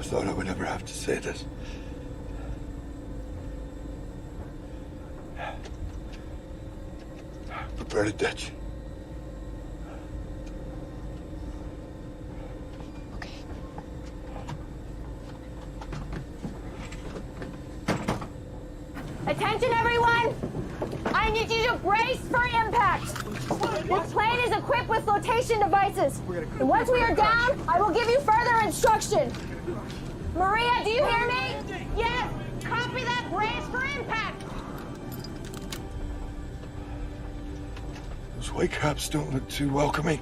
never thought I would ever have to say this. Prepare to ditch. Okay. Attention, everyone! I need you to brace for impact. This plane is equipped with flotation devices. And once we are down, I will give you further instruction. Maria, do you hear me? Yes. Copy that. Brace for impact. Those white caps don't look too welcoming.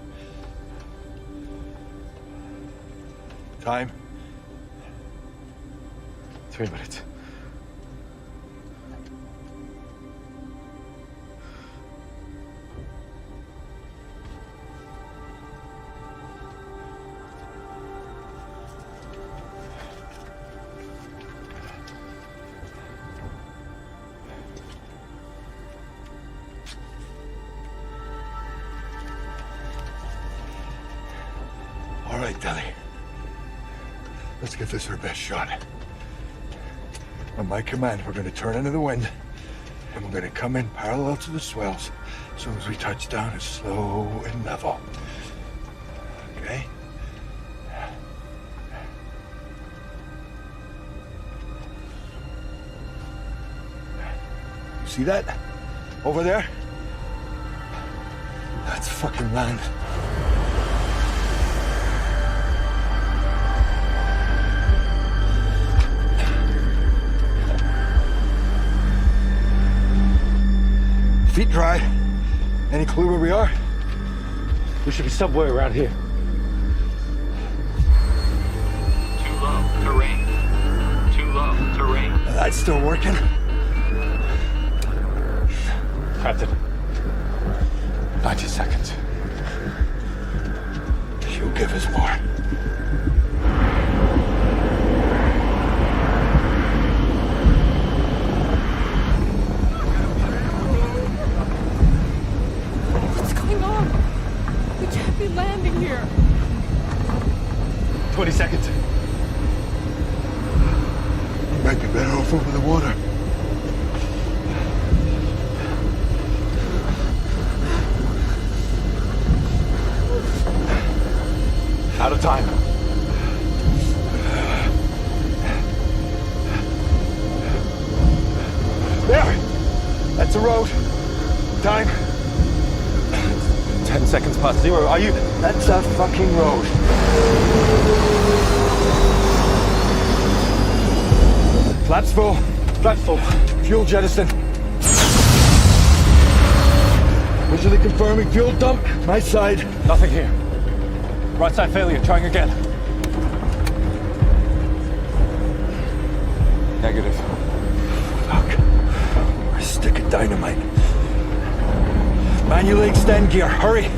Time? 3 minutes. All right, Dele. Let's give this our best shot. On my command, we're going to turn into the wind, and we're going to come in parallel to the swells. As soon as we touch down, it's slow and level. Okay? You see that? Over there? That's fucking land. Feet dry. Any clue where we are? We should be somewhere around here. Too low, terrain. Too low, terrain. That's still working. Captain. 90 seconds. She'll give us more. What's going on? We can't be landing here. 20 seconds. We might be better off over the water. Out of time. There! That's the road. Time. 10 seconds past 0. Are you? That's a fucking road. Flaps full. Flaps full. Fuel jettison. Visually confirming fuel dump. My side. Nothing here. Right side failure. Trying again. Negative. Fuck. Or a stick of dynamite. Manually extend gear. Hurry.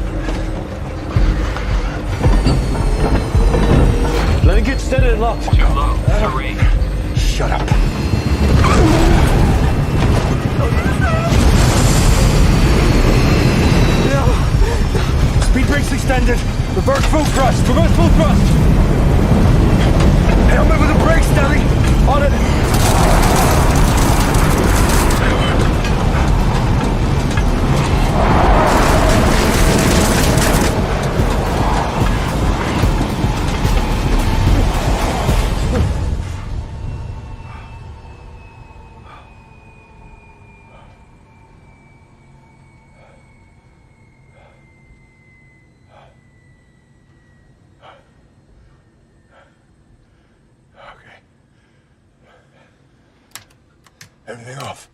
Letting get steady and locked. Too low, terrain. Shut up. Speed brakes extended. Reverse full thrust. Reverse full thrust. Helmet with the brakes, Dele. On it. Okay. Everything off.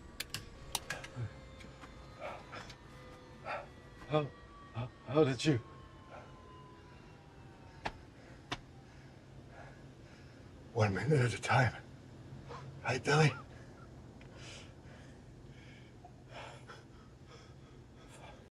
How did you? One minute at a time. Right, Dele?